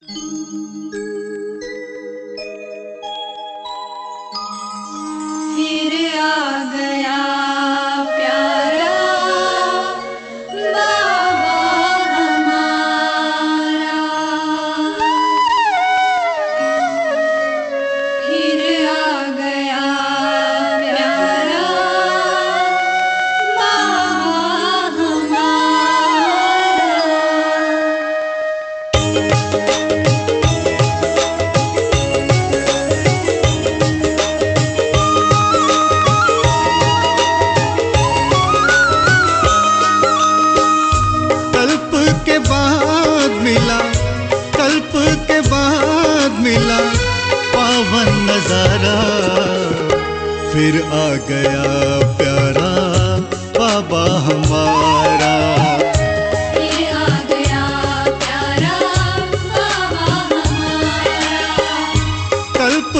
फिर आ गया प्यारा बाबा हमारा, फिर आ गया प्यारा बाबा हमारा। कल्प के बाद मिला पावन नजारा, फिर आ गया प्यारा बाबा हमारा। फिर आ गया प्यारा बाबा हमारा। कल्प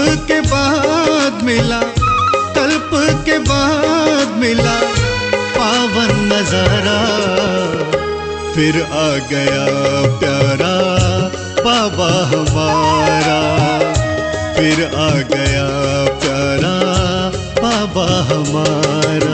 के बाद मिला पावन नजारा, फिर आ गया प्यारा बाबा हमारा। फिर आ गया प्यारा बाबा हमारा।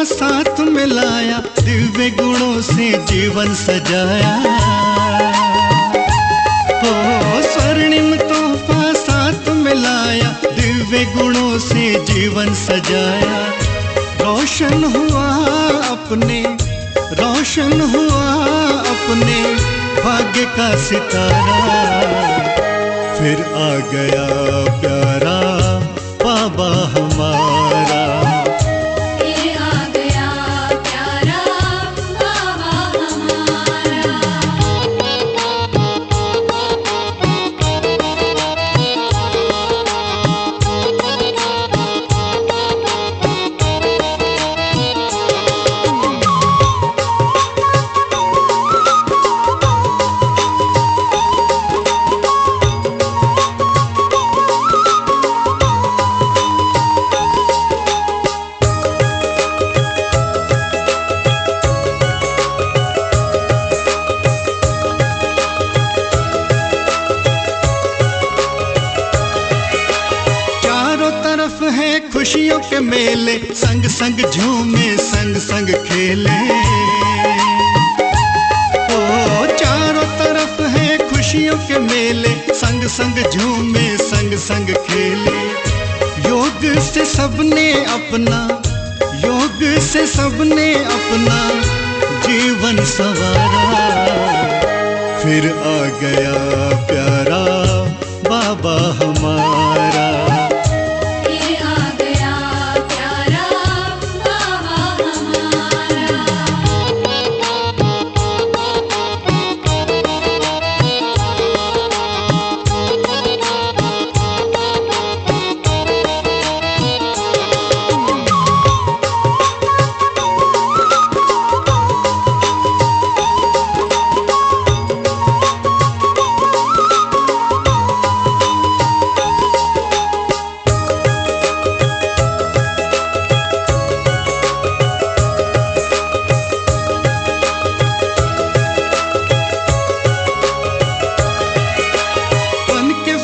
साथ मिलाया, दिव्य गुणों से जीवन सजाया। हो स्वर्णिम तोहफा साथ मिलाया, दिव्य गुणों से जीवन सजाया। रोशन हुआ अपने भाग्य का सितारा, फिर आ गया प्यारा बाबा हमारा। खुशियों के मेले, संग संग झूमे, संग संग खेले। ओ चारों तरफ है खुशियों के मेले, संग संग झूमे, संग संग खेले। योग से सबने अपना जीवन संवारा, फिर आ गया प्यारा बाबा हमारा।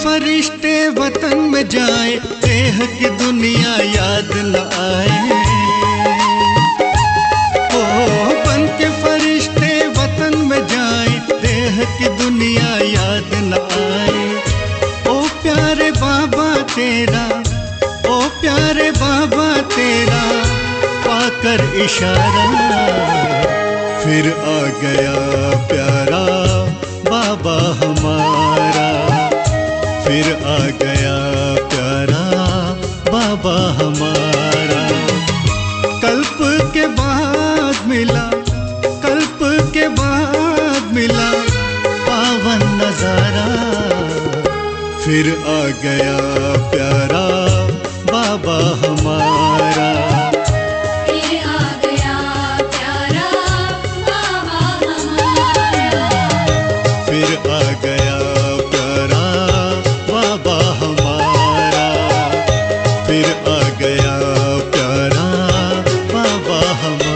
फरिश्ते वतन में जाए, देह की दुनिया याद न आए। ओ बन के फरिश्ते वतन में जाए, देह की दुनिया याद न आए। ओ प्यारे बाबा तेरा पाकर इशारा, फिर आ गया प्यारा बाबा हमारा। फिर आ गया प्यारा बाबा हमारा। कल्प फिर आ गया प्यारा बाबा हमारा। फिर आ गया प्यारा बाबा हमारा। फिर आ गया प्यारा बाबा हमारा। फिर आ गया प्यारा बाबा हमारा।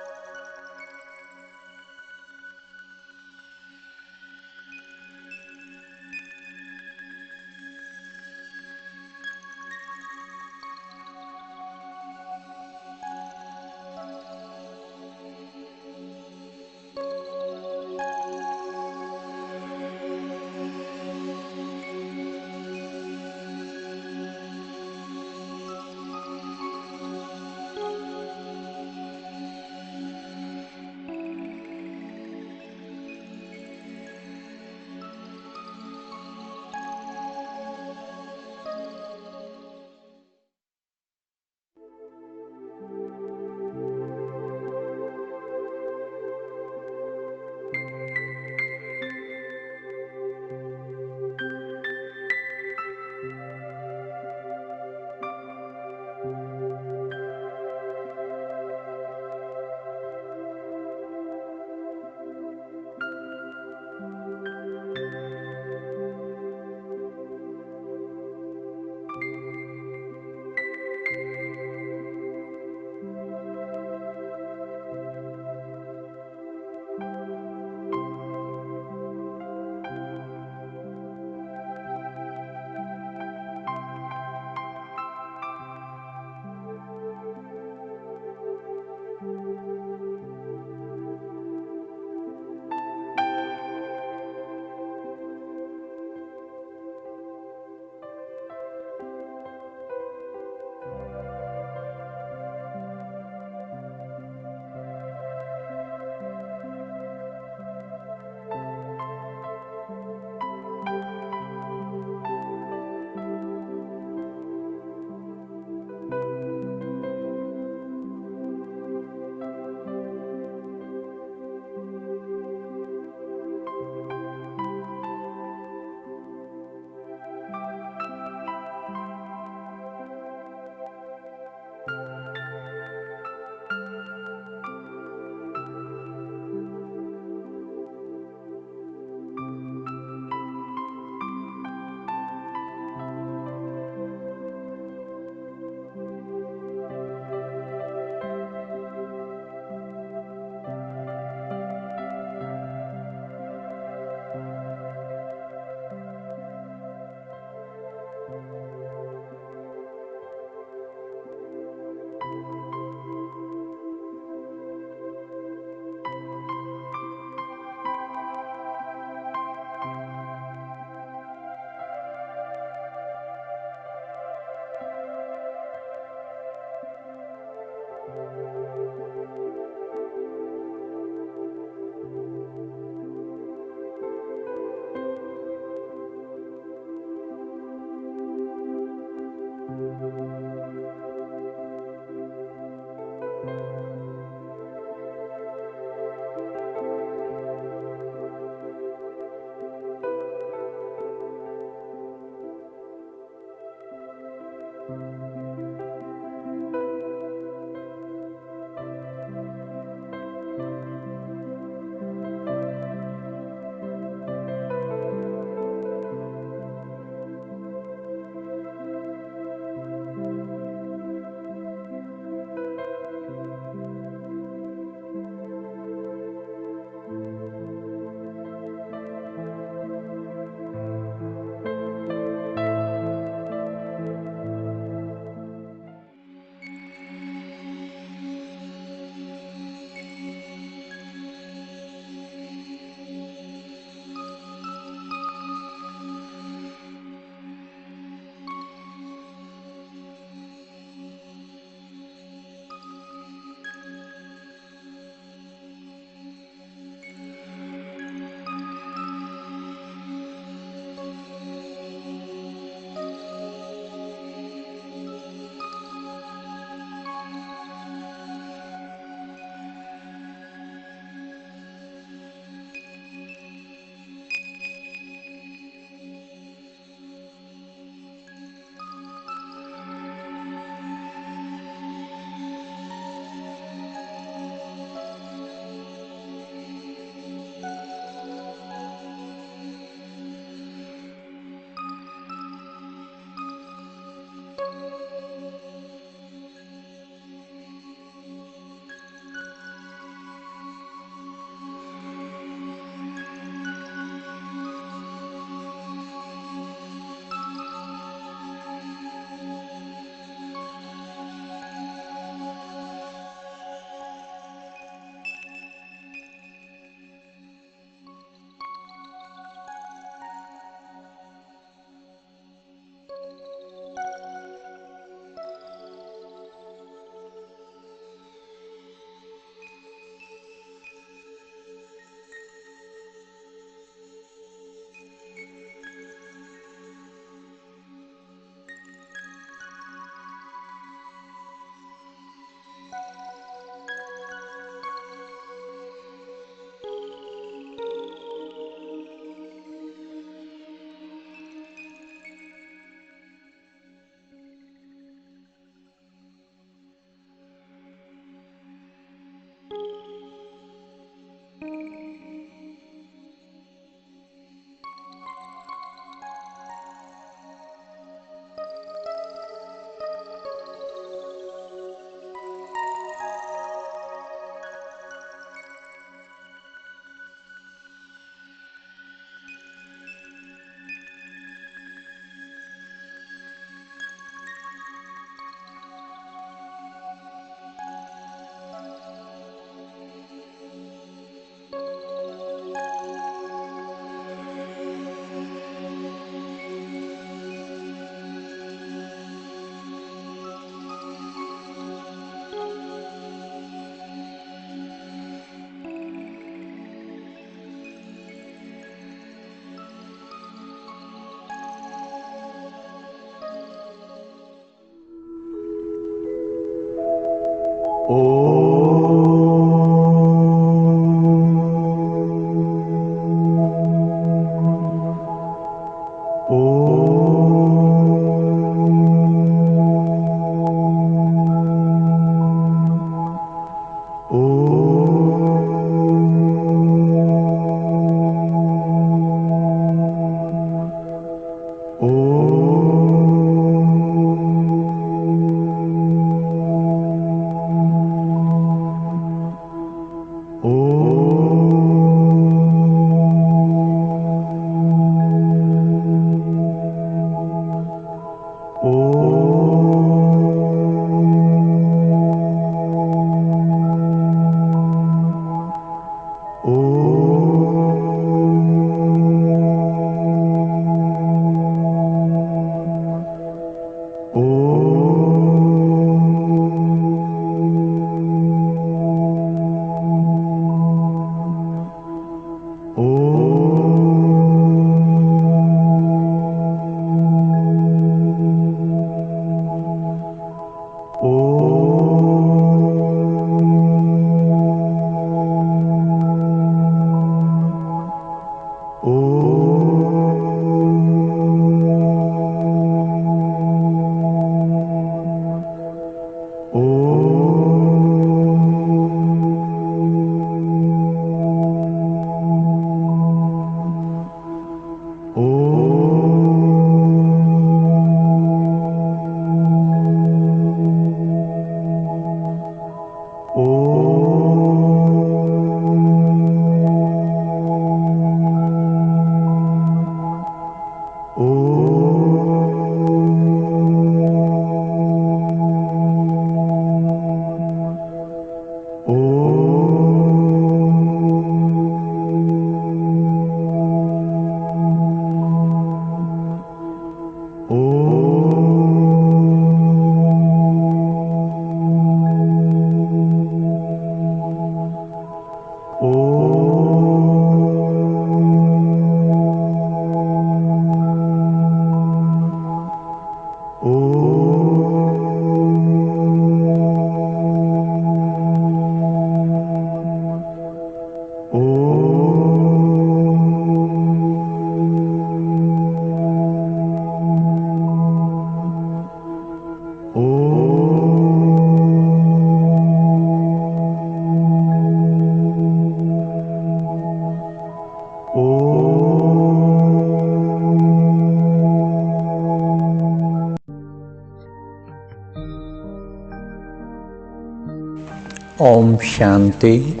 ओम शांति।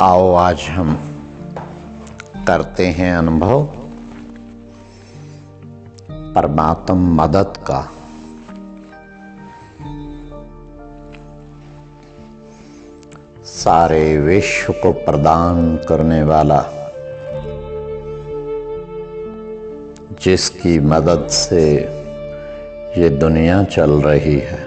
आओ आज हम करते हैं अनुभव परमात्म मदद का। सारे विश्व को प्रदान करने वाला, जिसकी मदद से ये दुनिया चल रही है।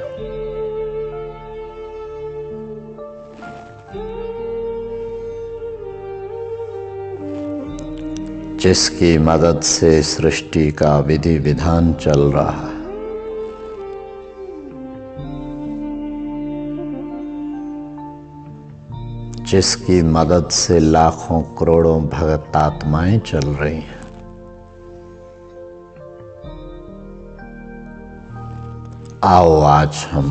जिसकी मदद से सृष्टि का विधि विधान चल रहा है। जिसकी मदद से लाखों करोड़ों भगत आत्माएं चल रही हैं। आओ आज हम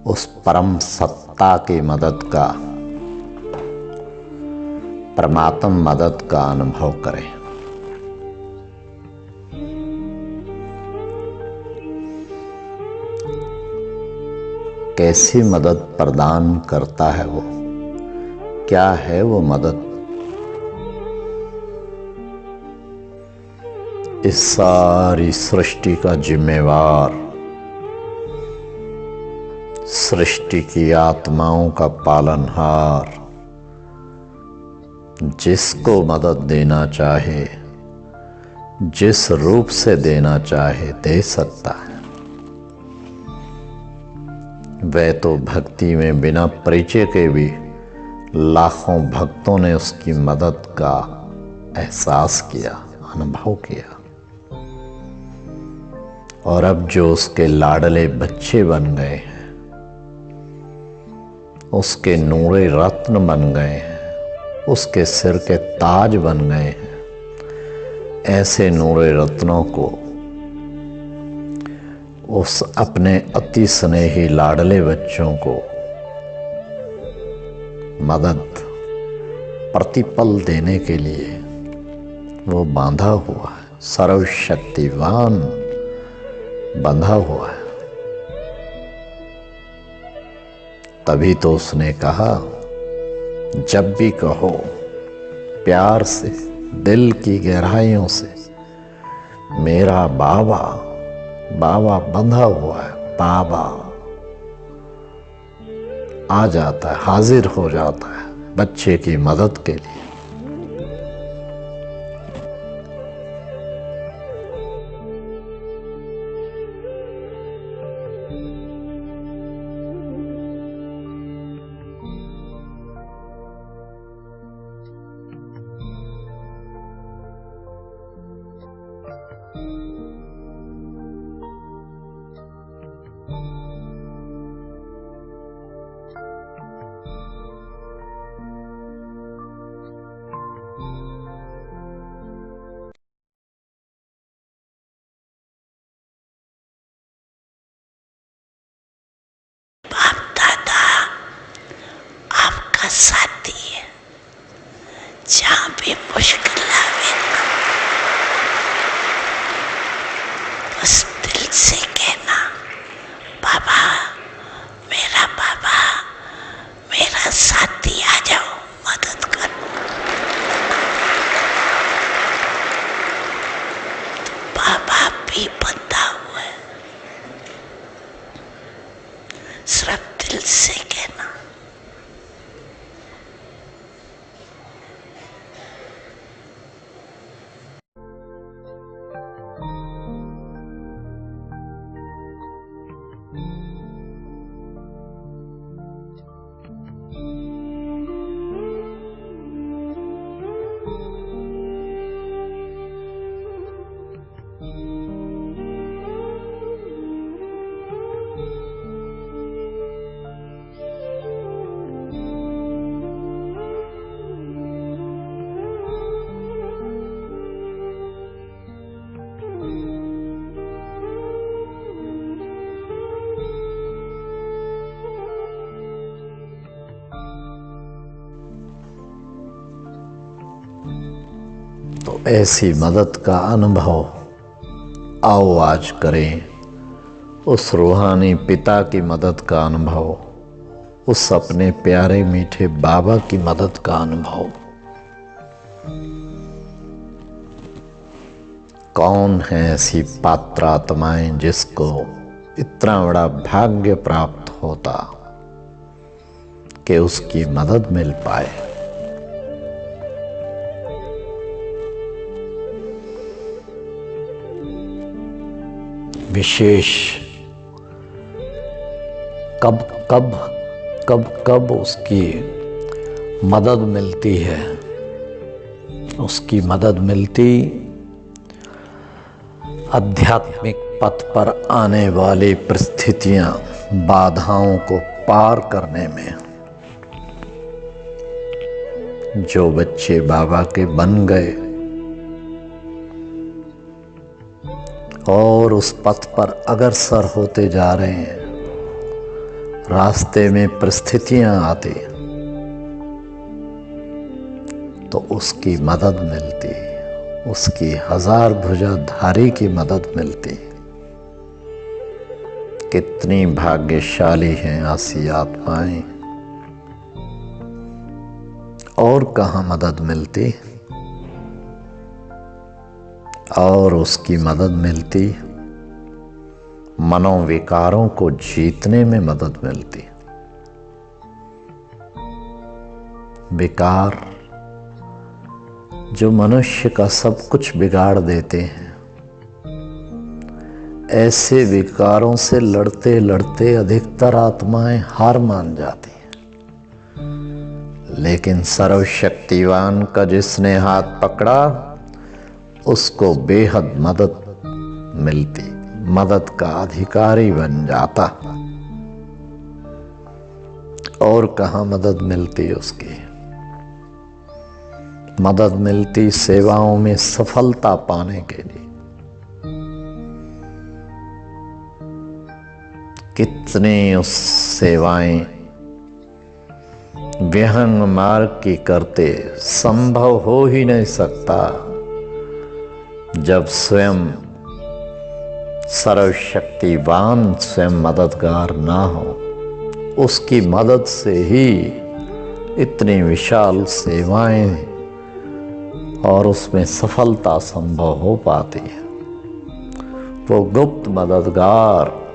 उस परम सत्ता की मदद का, परमात्म मदद का अनुभव करें। कैसी मदद प्रदान करता है वो, क्या है वो मदद। इस सारी सृष्टि का जिम्मेवार, सृष्टि की आत्माओं का पालनहार, जिसको मदद देना चाहे, जिस रूप से देना चाहे दे सकता है। वह तो भक्ति में बिना परिचय के भी लाखों भक्तों ने उसकी मदद का एहसास किया, अनुभव किया। और अब जो उसके लाडले बच्चे बन गए हैं, उसके नूरे रत्न बन गए हैं, उसके सिर के ताज बन गए हैं, ऐसे नूरे रत्नों को उस अपने अति स्नेही लाडले बच्चों को मदद प्रतिपल देने के लिए वो बांधा हुआ है, सर्वशक्तिवान बंधा हुआ है। तभी तो उसने कहा, जब भी कहो प्यार से, दिल की गहराइयों से, मेरा बाबा, बाबा बंधा हुआ है, बाबा आ जाता है, हाजिर हो जाता है बच्चे की मदद के लिए। आपका साथी है, जहाँ भी मुश्किल आवे बस दिल से कहना, बाबा, मेरा साथी, आ जाओ, मदद कर। तो बाबा भी बंधा हुआ है, सिर्फ दिल से कहना। तो ऐसी मदद का अनुभव आओ आज करें, उस रूहानी पिता की मदद का अनुभव, उस अपने प्यारे मीठे बाबा की मदद का अनुभव। कौन है ऐसी पात्र आत्माएं जिसको इतना बड़ा भाग्य प्राप्त होता कि उसकी मदद मिल पाए। विशेष कब उसकी मदद मिलती है, उसकी मदद मिलती आध्यात्मिक पथ पर आने वाली परिस्थितियां, बाधाओं को पार करने में। जो बच्चे बाबा के बन गए और उस पथ पर अग्रसर होते जा रहे हैं, रास्ते में परिस्थितियां आती तो उसकी मदद मिलती, उसकी हजार भुजाधारी की मदद मिलती। कितनी भाग्यशाली हैं ऐसी आत्माएं। और कहाँ मदद मिलती, और उसकी मदद मिलती मनोविकारों को जीतने में मदद मिलती। विकार जो मनुष्य का सब कुछ बिगाड़ देते हैं, ऐसे विकारों से लड़ते लड़ते अधिकतर आत्माएं हार मान जाती हैं। लेकिन सर्वशक्तिवान का जिसने हाथ पकड़ा, उसको बेहद मदद मिलती, मदद का अधिकारी बन जाता। और कहाँ मदद मिलती उसकी? मदद मिलती सेवाओं में सफलता पाने के लिए। कितनी उस सेवाएं विहंग मार्ग की करते, संभव हो ही नहीं सकता जब स्वयं सर्वशक्तिवान स्वयं मददगार ना हो। उसकी मदद से ही इतनी विशाल सेवाएं और उसमें सफलता संभव हो पाती है। वो गुप्त मददगार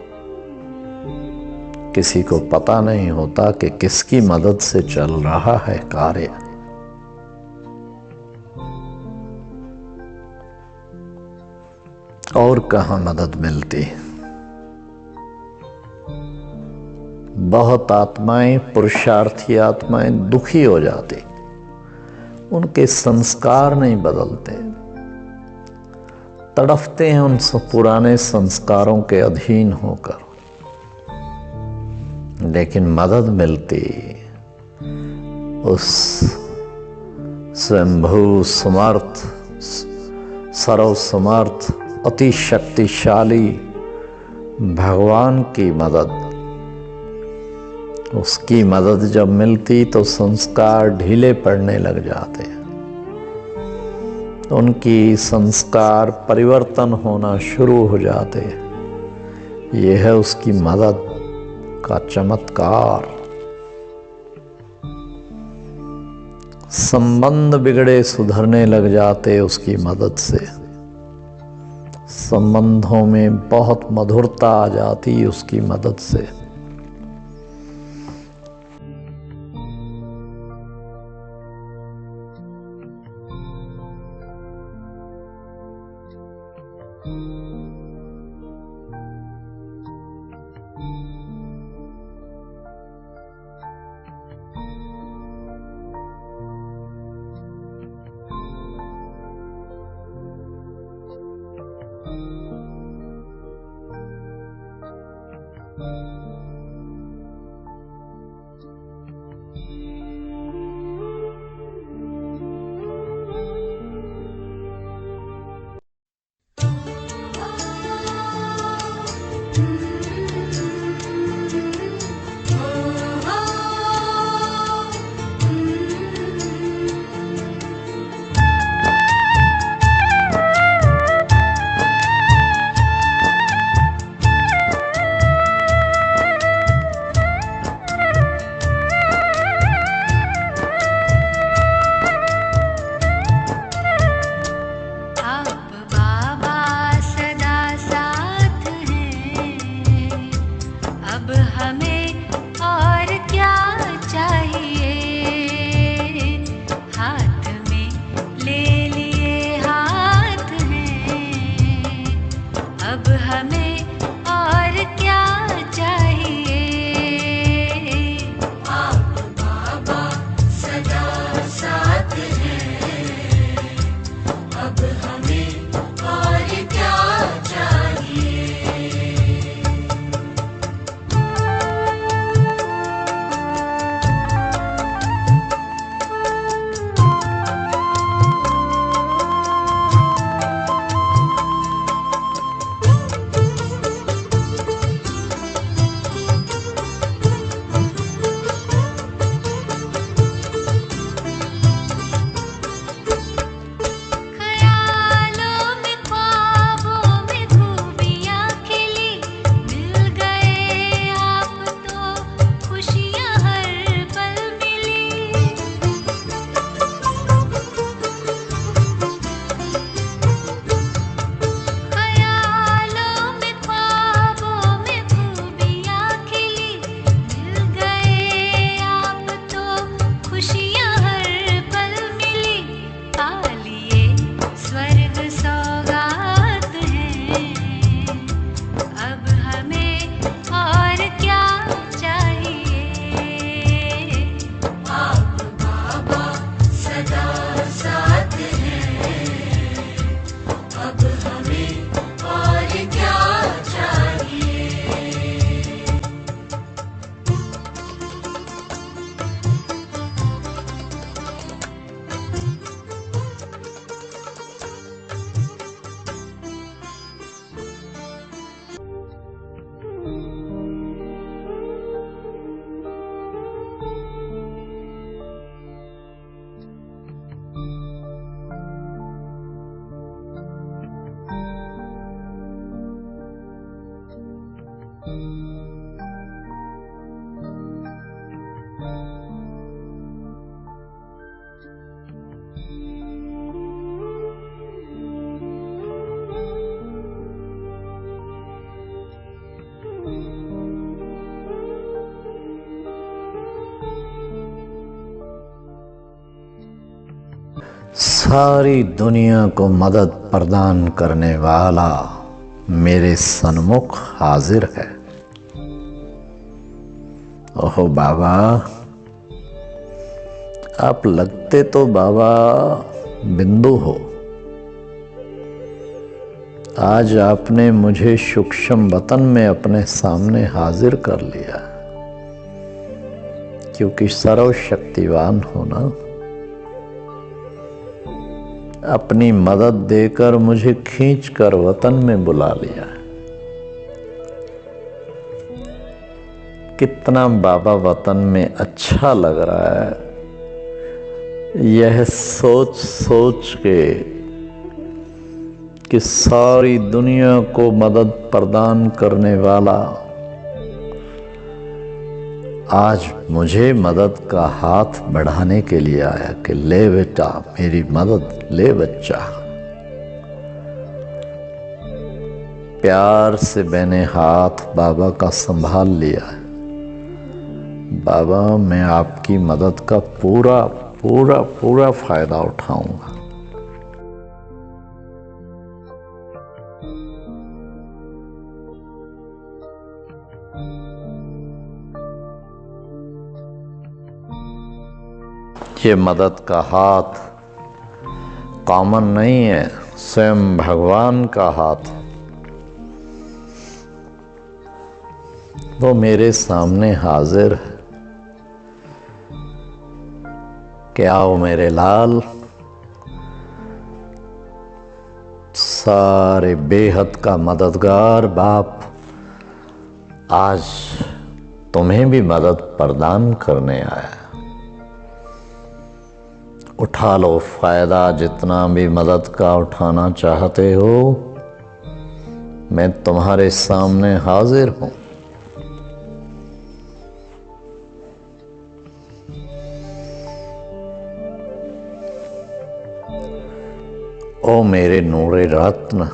किसी को पता नहीं होता कि किसकी मदद से चल रहा है कार्य। और कहाँ मदद मिलती? बहुत आत्माएं, पुरुषार्थी आत्माएं दुखी हो जाती, उनके संस्कार नहीं बदलते, तड़फते हैं उन पुराने संस्कारों के अधीन होकर। लेकिन मदद मिलती उस स्वयंभू समर्थ, सर्व समर्थ, अति शक्तिशाली भगवान की मदद। उसकी मदद जब मिलती तो संस्कार ढीले पड़ने लग जाते, उनकी संस्कार परिवर्तन होना शुरू हो जाते। यह है उसकी मदद का चमत्कार। संबंध बिगड़े सुधरने लग जाते उसकी मदद से। संबंधों में बहुत मधुरता आ जाती उसकी मदद से। सारी दुनिया को मदद प्रदान करने वाला मेरे सन्मुख हाजिर है। ओहो बाबा, आप लगते तो बाबा बिंदु हो। आज आपने मुझे सूक्ष्म वतन में अपने सामने हाजिर कर लिया, क्योंकि सर्वशक्तिवान हो ना। अपनी मदद देकर मुझे खींचकर वतन में बुला लिया। कितना बाबा वतन में अच्छा लग रहा है, यह सोच सोच के कि सारी दुनिया को मदद प्रदान करने वाला आज मुझे मदद का हाथ बढ़ाने के लिए आया कि ले बेटा मेरी मदद, ले बच्चा। प्यार से मैंने हाथ बाबा का संभाल लिया है। बाबा, मैं आपकी मदद का पूरा पूरा पूरा फायदा उठाऊंगा। ये मदद का हाथ कॉमन नहीं है, स्वयं भगवान का हाथ। वो मेरे सामने हाजिर है कि आओ मेरे लाल, सारे बेहद का मददगार बाप आज तुम्हें भी मदद प्रदान करने आया। उठा लो फायदा, जितना भी मदद का उठाना चाहते हो। मैं तुम्हारे सामने हाजिर हूं। ओ मेरे नूरे रत्न,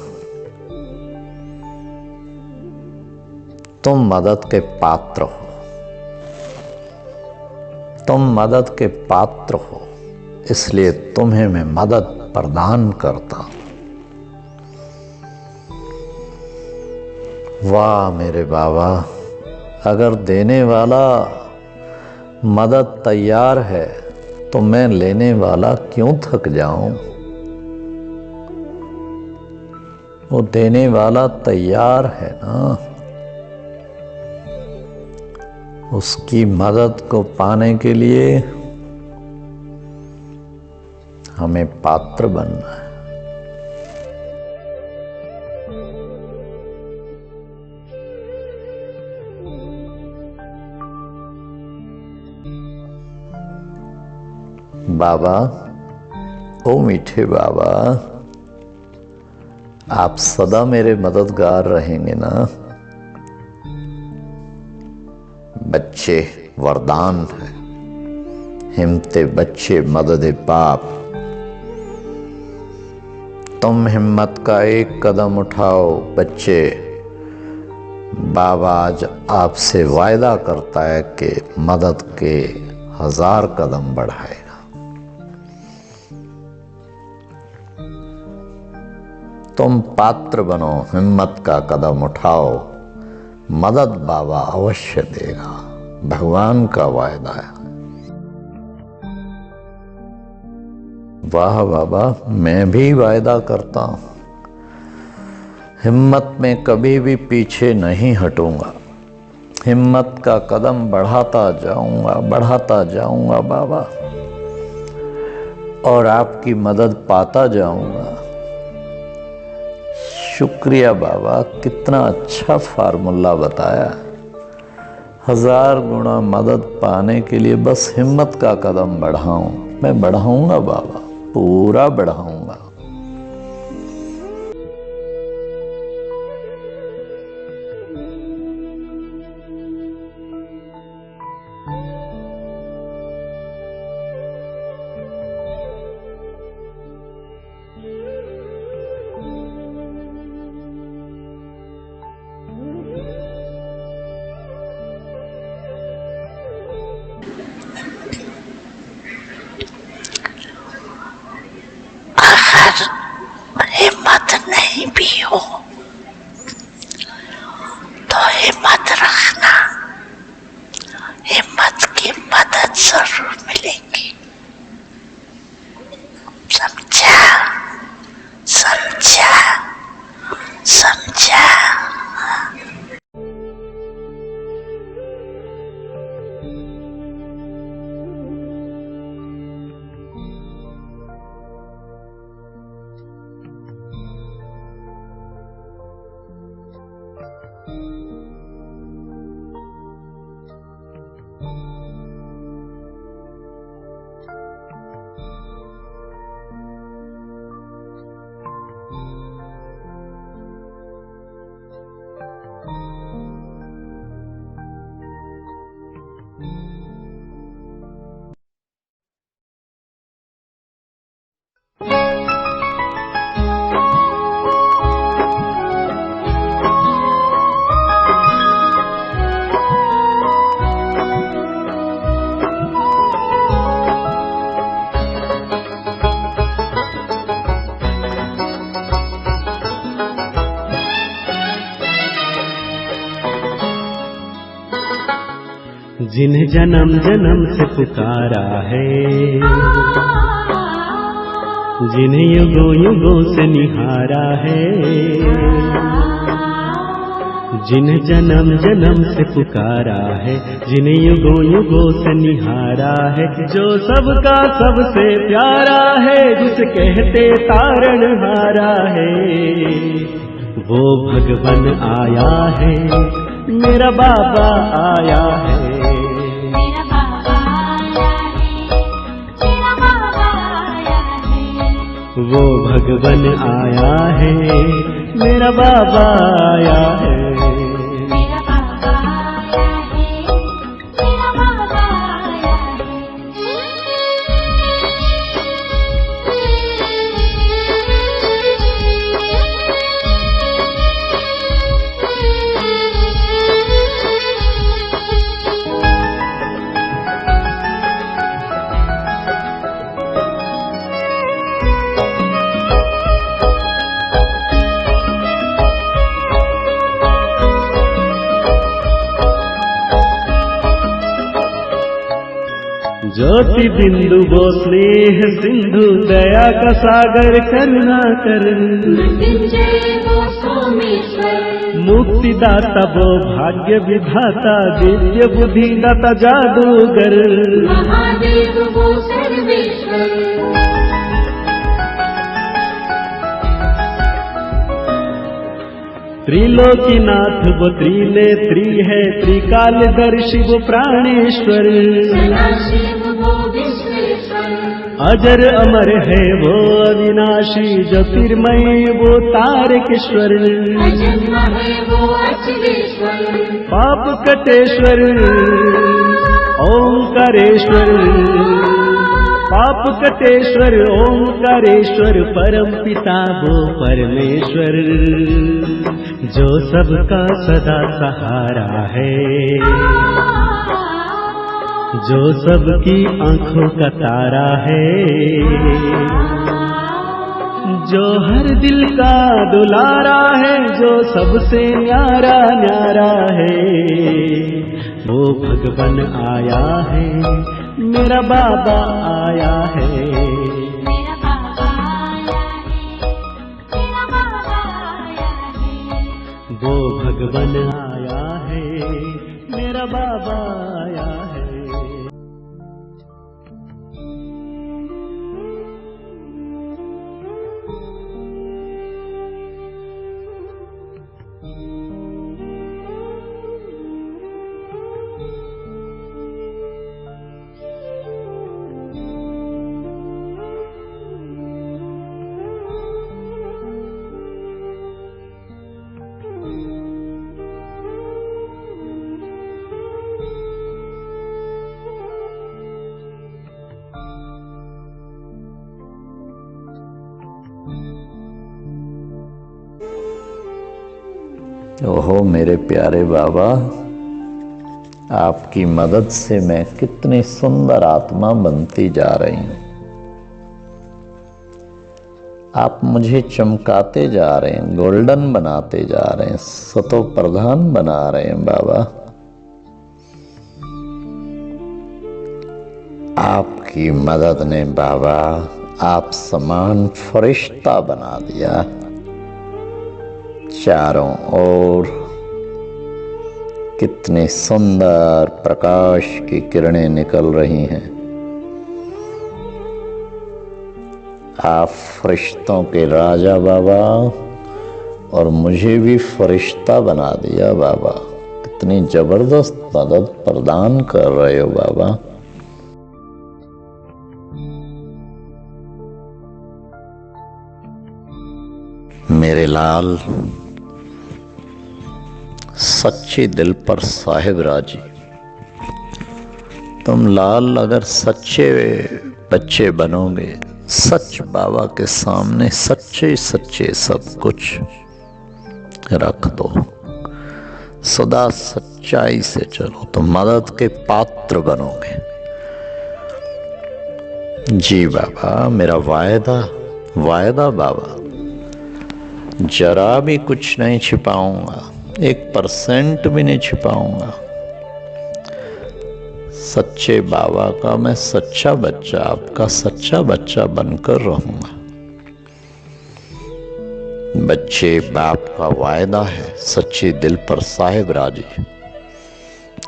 तुम मदद के पात्र हो, तुम मदद के पात्र हो, इसलिए तुम्हें मैं मदद प्रदान करता हूं। वाह मेरे बाबा, अगर देने वाला मदद तैयार है तो मैं लेने वाला क्यों थक जाऊं। वो देने वाला तैयार है ना। उसकी मदद को पाने के लिए हमें पात्र बनना है। बाबा, ओ मीठे बाबा, आप सदा मेरे मददगार रहेंगे ना। बच्चे वरदान है, हिम्मते बच्चे मदद बाप। तुम हिम्मत का एक कदम उठाओ बच्चे। बाबा आज आपसे वायदा करता है कि मदद के 1000 कदम बढ़ाएगा। तुम पात्र बनो, हिम्मत का कदम उठाओ, मदद बाबा अवश्य देगा। भगवान का वायदा है। वाह बाबा, मैं भी वायदा करता हूं, हिम्मत में कभी भी पीछे नहीं हटूंगा। हिम्मत का कदम बढ़ाता जाऊंगा बाबा, और आपकी मदद पाता जाऊंगा। शुक्रिया बाबा, कितना अच्छा फार्मूला बताया। 1000 गुना मदद पाने के लिए बस हिम्मत का कदम बढ़ाऊं। मैं बढ़ाऊंगा बाबा, पूरा बढ़ाऊंगा। हिम्मत नहीं भी हो तो हिम्मत रखना, हिम्मत की मदद जरूर मिलेगी। समझा? समझा? समझा? जिन्हें जन्म जन्म से पुकारा है, जिन्हें युगों युगों से निहारा है, जिन्हें जन्म जन्म से पुकारा है, जिन्हें युगों युगों से निहारा है, जो सबका सबसे प्यारा है, जिसे कहते तारणहारा है, वो भगवन आया है, मेरा बाबा आया है। मेरा बाबा आया है, मेरा बाबा आया है। वो भगवन आया है, मेरा बाबा आया है। मेरा बाबा आया है, मेरा बाबा आया ज्योति बिंदु वो स्नेह सिंधु, दया का सागर करुणा कर, मृत्युंजय वो सोमेश्वर, मुक्तिदाता वो भाग्य विधाता, दिव्य बुद्धि दाता जादूगर, महादेव वो सर्वेश्वर, त्रिलोकीनाथ वो त्रिनेत्री है, त्रिकालदर्शी वो प्राणेश्वर, सदाशिव वो विश्वेश्वर, अजर अमर है वो अविनाशी, ज्योतिर्मय वो तारकेश्वर, अजन्मा है वो अचिरेश्वर, पाप कटेश्वर ओंकारेश्वर, पाप कटेश्वर ओंकारेश्वर, परम पिता वो परमेश्वर, जो सबका सदा सहारा है, जो सबकी आंखों का तारा है, जो हर दिल का दुलारा है, जो सबसे न्यारा न्यारा है, वो भगवन आया है, मेरा बाबा आया है। मेरा बाबा आया है, मेरा बाबा आया है। वो भगवन आया है, मेरा बाबा आया है। ओहो मेरे प्यारे बाबा, आपकी मदद से मैं कितनी सुंदर आत्मा बनती जा रही हूं। आप मुझे चमकाते जा रहे हैं, गोल्डन बनाते जा रहे हैं, सतो प्रधान बना रहे हैं बाबा। आपकी मदद ने बाबा आप समान फरिश्ता बना दिया। चारों ओर कितनी सुंदर प्रकाश की किरणें निकल रही हैं। आप फरिश्तों के राजा बाबा, और मुझे भी फरिश्ता बना दिया बाबा। कितनी जबरदस्त मदद प्रदान कर रहे हो बाबा। मेरे लाल, सच्चे दिल पर साहिब राजी। तुम लाल अगर सच्चे बच्चे बनोगे, सच बाबा के सामने सच्चे सच्चे सब कुछ रख दो, सदा सच्चाई से चलो, तो मदद के पात्र बनोगे। जी बाबा, मेरा वायदा बाबा, जरा भी कुछ नहीं छिपाऊंगा, 1% भी नहीं छिपाऊंगा। सच्चे बाबा का मैं सच्चा बच्चा, आपका सच्चा बच्चा बनकर रहूंगा। बच्चे बाप का वायदा है, सच्चे दिल पर साहिब राजी।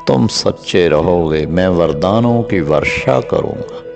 तुम सच्चे रहोगे, मैं वरदानों की वर्षा करूंगा।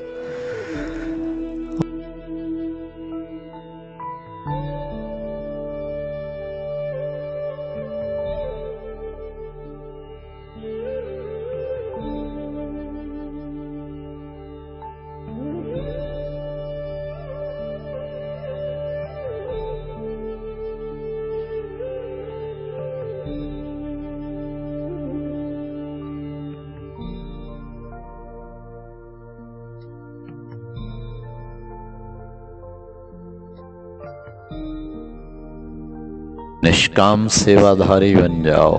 निष्काम सेवाधारी बन जाओ,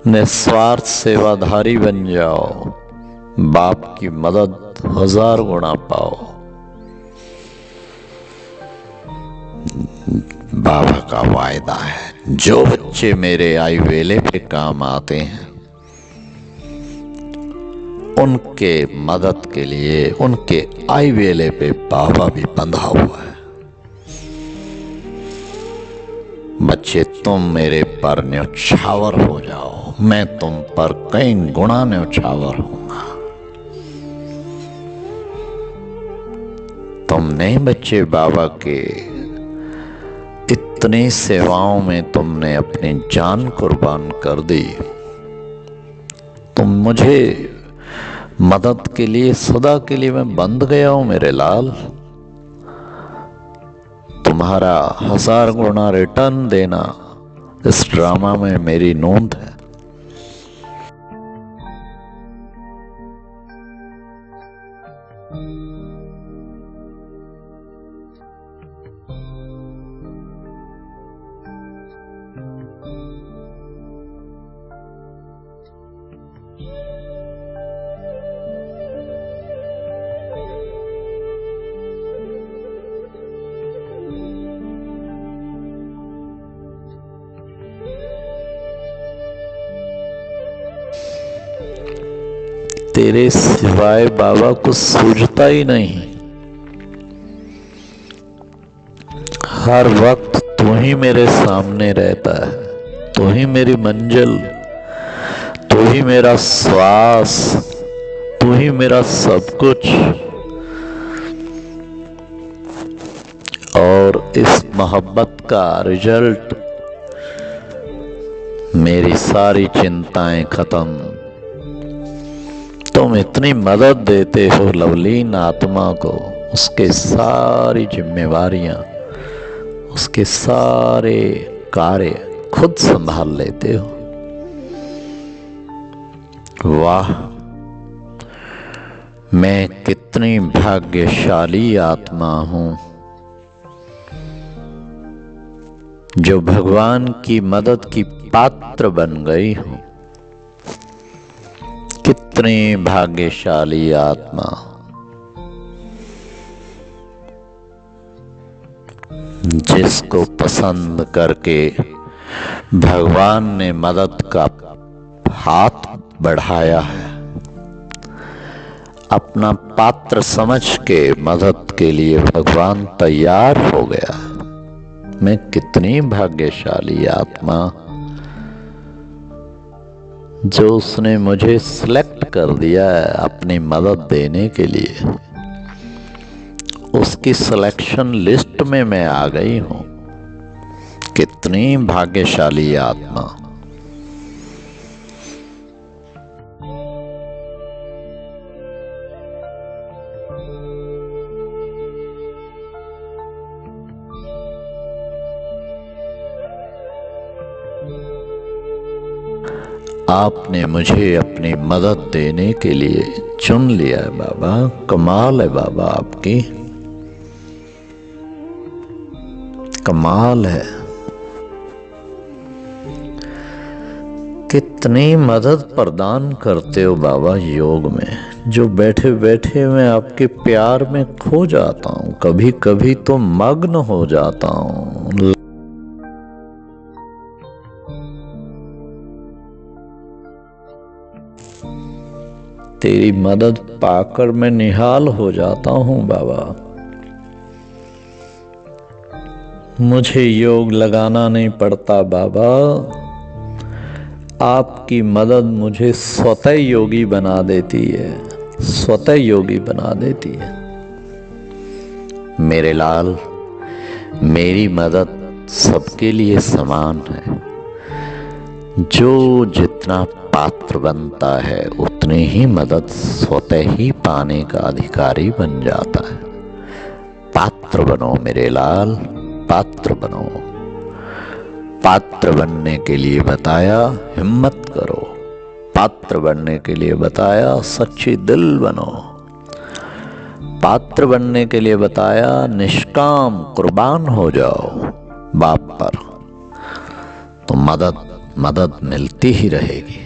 निस्वार्थ सेवाधारी बन जाओ, बाप की मदद 1000 गुना पाओ। बाबा का वायदा है, जो बच्चे मेरे आई वेले पे काम आते हैं, उनके मदद के लिए उनके आई वेले पे बाबा भी बंधा हुआ है। बच्चे, तुम मेरे पर न्यौछावर हो जाओ, मैं तुम पर कई गुणा न्यौछावर होऊंगा। तुमने बच्चे बाबा के इतनी सेवाओं में तुमने अपनी जान कुर्बान कर दी। तुम मुझे मदद के लिए सदा के लिए मैं बंध गया हूं मेरे लाल। तुम्हारा 1000 गुना रिटर्न देना इस ड्रामा में मेरी नोंद है। तेरे सिवाय बाबा को सूझता ही नहीं। हर वक्त तू ही मेरे सामने रहता है, तू ही मेरी मंजिल, तू ही मेरा श्वास, तू ही मेरा सब कुछ। और इस मोहब्बत का रिजल्ट, मेरी सारी चिंताएं खत्म। तुम इतनी मदद देते हो लवलीन आत्मा को, उसके सारी जिम्मेवारियां, उसके सारे कार्य खुद संभाल लेते हो। वाह, मैं कितनी भाग्यशाली आत्मा हूं जो भगवान की मदद की पात्र बन गई हूं। कितनी भाग्यशाली आत्मा। जिसको पसंद करके भगवान ने मदद का हाथ बढ़ाया है, अपना पात्र समझ के मदद के लिए भगवान तैयार हो गया। मैं कितनी भाग्यशाली आत्मा जो उसने मुझे सिलेक्ट कर दिया है अपनी मदद देने के लिए। उसकी सिलेक्शन लिस्ट में मैं आ गई हूं। कितनी भाग्यशाली आत्मा। आपने मुझे अपनी मदद देने के लिए चुन लिया है बाबा। कमाल है बाबा, आपकी कमाल है। कितनी मदद प्रदान करते हो बाबा योग में, जो बैठे बैठे मैं आपके प्यार में खो जाता हूँ। कभी कभी तो मग्न हो जाता हूँ। तेरी मदद पाकर मैं निहाल हो जाता हूँ बाबा। मुझे योग लगाना नहीं पड़ता बाबा, आपकी मदद मुझे स्वतः योगी बना देती है, स्वतः योगी बना देती है। मेरे लाल, मेरी मदद सबके लिए समान है। जो जितना पात्र बनता है उतनी ही मदद स्वतः ही पाने का अधिकारी बन जाता है। पात्र बनो मेरे लाल, पात्र बनो। पात्र बनने के लिए बताया हिम्मत करो, पात्र बनने के लिए बताया सच्ची दिल बनो, पात्र बनने के लिए बताया निष्काम कुर्बान हो जाओ बाप पर, तो मदद मिलती ही रहेगी।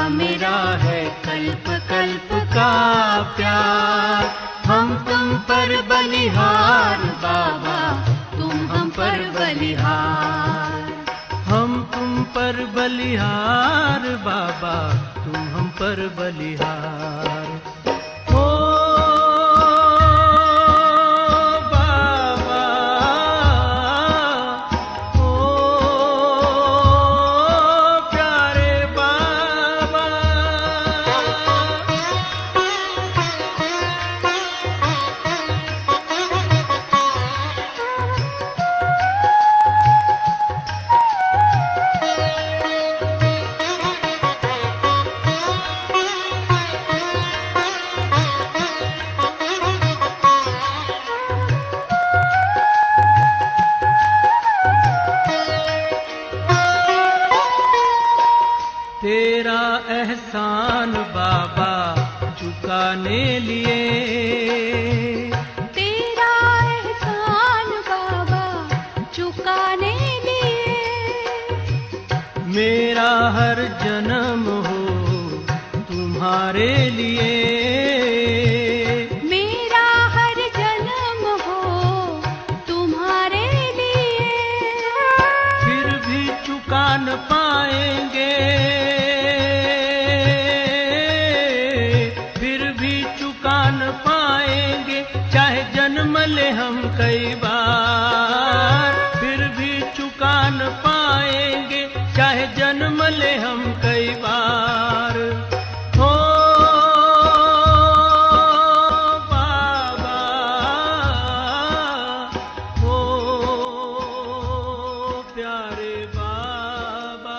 मेरा है कल्प कल्प का प्यार, हम तुम पर बलिहार बाबा, तुम हम पर बलिहार, हम तुम पर बलिहार बाबा, तुम हम पर बलिहार। ओ बाबा, ओ प्यारे बाबा, तेरा एहसान बाबा चुकाने लिए, तेरा एहसान बाबा चुकाने लिए। मेरा हर जन्म हो तुम्हारे लिए, मेरा हर जन्म हो तुम्हारे लिए। फिर भी चुका न पाएंगे, फिर भी चुका न पाएंगे, चाहे जन्म ले हम कई बार। फिर भी चुका न पाएंगे, चाहे जन्म ले हम कई बार। हो बाबा, हो प्यारे बाबा।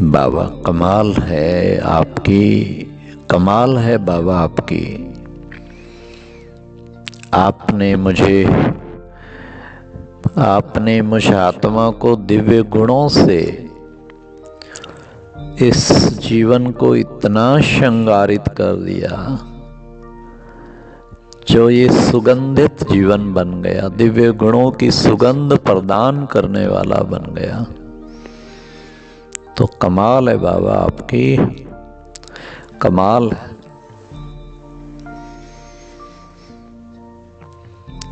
बाबा कमाल है आपकी, कमाल है बाबा आपकी। आपने मुझ आत्मा को दिव्य गुणों से इस जीवन को इतना श्रृंगारित कर दिया, जो ये सुगंधित जीवन बन गया, दिव्य गुणों की सुगंध प्रदान करने वाला बन गया। तो कमाल है बाबा आपकी, कमाल है।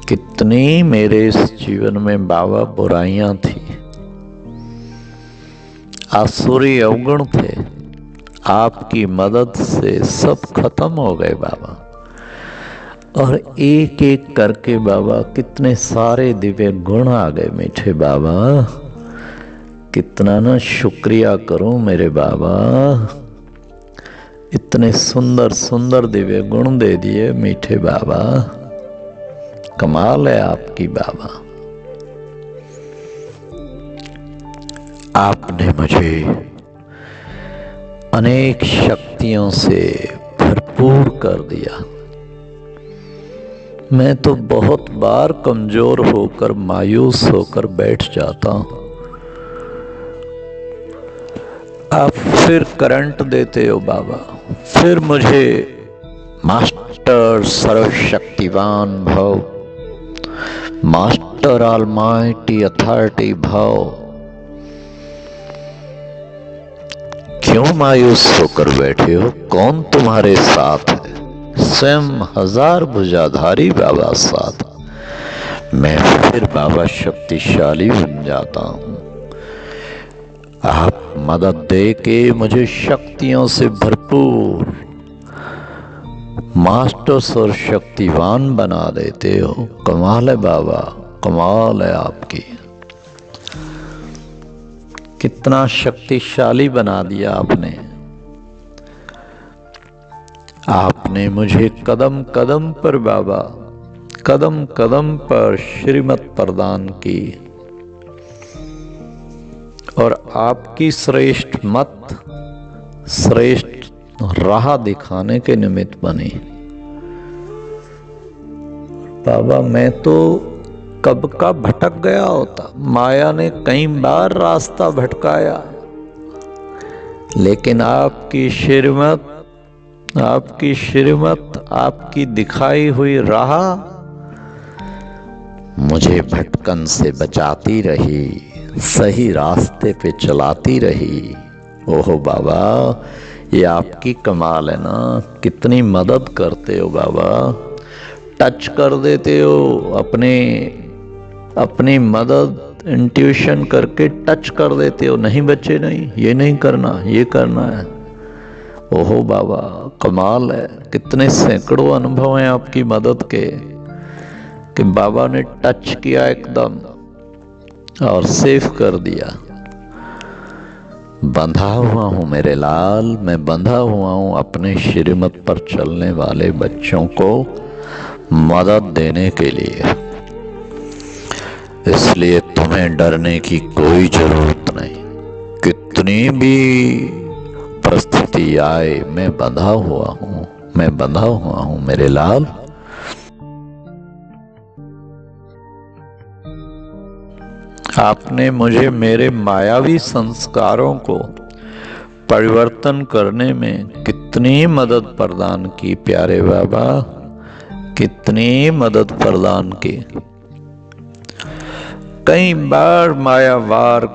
कितनी मेरे इस जीवन में बाबा बुराइयां थी, आसुरी अवगुण थे, आपकी मदद से सब खत्म हो गए बाबा। और एक एक करके बाबा कितने सारे दिव्य गुण आ गए मीठे बाबा। कितना ना शुक्रिया करूं मेरे बाबा, इतने सुंदर सुंदर दिव्य गुण दे दिए मीठे बाबा। कमाल है आपकी बाबा। आपने मुझे अनेक शक्तियों से भरपूर कर दिया। मैं तो बहुत बार कमजोर होकर मायूस होकर बैठ जाता हूं, आप फिर करंट देते हो बाबा, फिर मुझे मास्टर सर्वशक्तिवान भव, मास्टर ऑलमाइटी अथॉरिटी भव। क्यों मायूस होकर बैठे हो? कौन तुम्हारे साथ है? स्वयं हजार भुजाधारी बाबा साथ। मैं फिर बाबा शक्तिशाली बन जाता हूं। आप मदद दे के मुझे शक्तियों से भरपूर मास्टर और शक्तिवान बना देते हो। कमाल है बाबा, कमाल है आपकी। कितना शक्तिशाली बना दिया आपने। आपने मुझे कदम कदम पर बाबा, कदम कदम पर श्रीमत प्रदान की और आपकी श्रेष्ठ मत, श्रेष्ठ राह दिखाने के निमित्त बनी। बाबा मैं तो कब का भटक गया होता, माया ने कई बार रास्ता भटकाया, लेकिन आपकी श्रीमत, आपकी श्रीमत, आपकी दिखाई हुई राह मुझे भटकन से बचाती रही, सही रास्ते पे चलाती रही। ओहो बाबा, ये आपकी कमाल है ना। कितनी मदद करते हो बाबा, टच कर देते हो, अपनी मदद इंट्यूशन करके टच कर देते हो। नहीं बच्चे नहीं, ये नहीं करना, ये करना है। ओहो बाबा कमाल है। कितने सैकड़ों अनुभव हैं आपकी मदद के, कि बाबा ने टच किया एकदम और सेव कर दिया। बंधा हुआ हूँ मेरे लाल, मैं बंधा हुआ हूँ अपने श्रीमत पर चलने वाले बच्चों को मदद देने के लिए। इसलिए तुम्हें डरने की कोई जरूरत नहीं। कितनी भी परिस्थिति आए, मैं बंधा हुआ हूँ, मैं बंधा हुआ हूँ मेरे लाल। आपने मुझे मेरे मायावी संस्कारों को परिवर्तन करने में कितनी मदद प्रदान की प्यारे बाबा, कितनी मदद प्रदान की। कई बार माया वार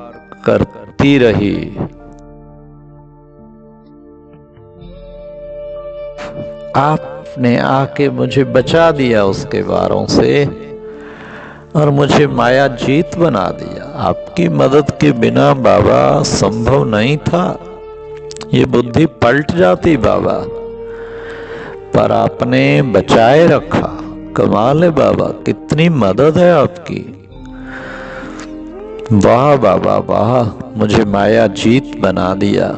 करती रही, आपने आके मुझे बचा दिया उसके वारों से और मुझे माया जीत बना दिया। आपकी मदद के बिना बाबा संभव नहीं था, ये बुद्धि पलट जाती बाबा, पर आपने बचाए रखा। कमाल है बाबा, कितनी मदद है आपकी। वाह बाबा वाह, मुझे माया जीत बना दिया,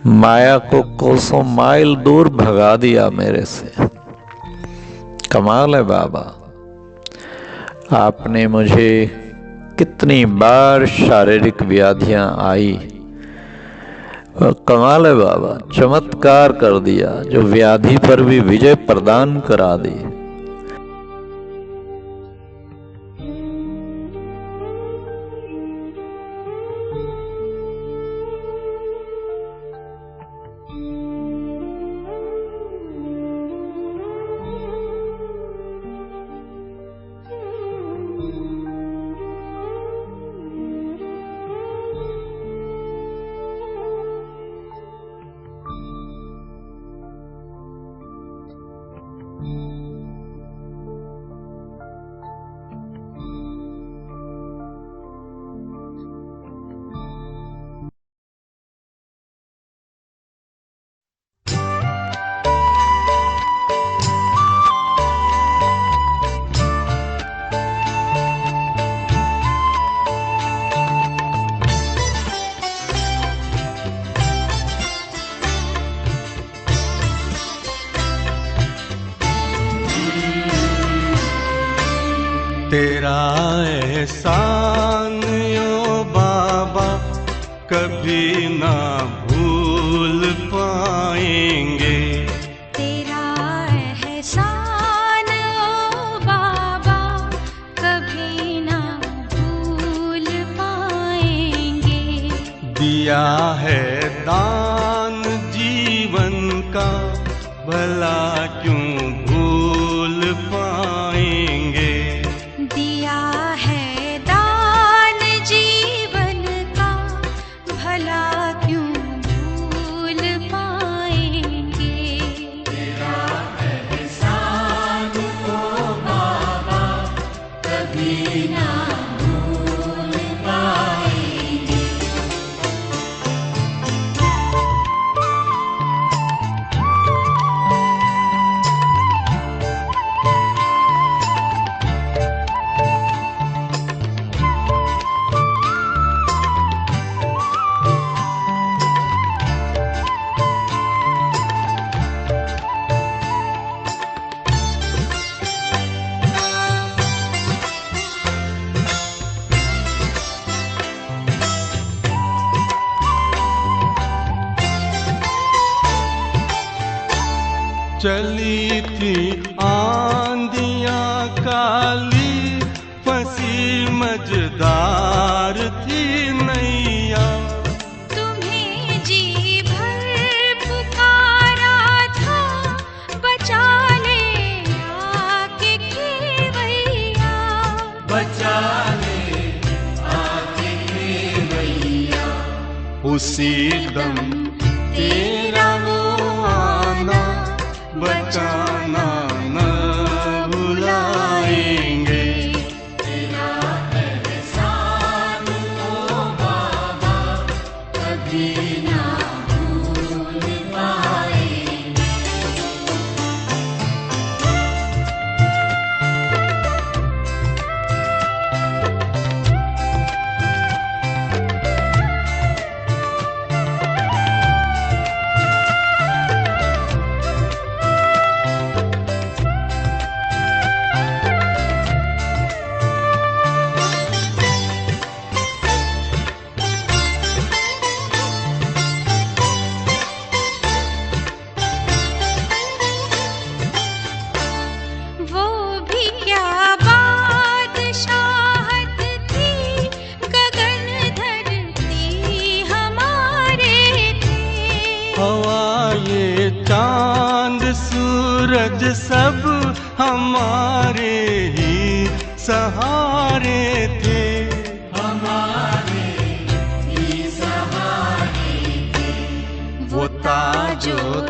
माया को कोसों माइल दूर भगा दिया मेरे से। कमाल है बाबा, आपने मुझे कितनी बार शारीरिक व्याधियां आई, कमाल है बाबा, चमत्कार कर दिया, जो व्याधि पर भी विजय प्रदान करा दी। तेरा एहसान ओ बाबा कभी ना भूल पाएंगे। तेरा एहसान ओ बाबा कभी ना भूल पाएंगे। दिया है दान जीवन का भला क्यों भूल पाएंगे। दिया है दान जीवन का भला क्यों भूल पाएंगे। तेरा एहसान ओ बाबा कभी ना भूल पाएंगे। चली थी आंधियां काली फंसी मझदार थी नैया। तुम्हें जी भर पुकारा था बचा ले आके खेवैया। बचा ले आके खेवैया। उसी दम तेरा वो आना बचाना न भुलाएंगे। तेरा एहसान ओ बाबा कभी ना भूल पाएंगे। सूरज सब हमारे ही सहारे थे। हमारे ही सहारे थे। वो ताजो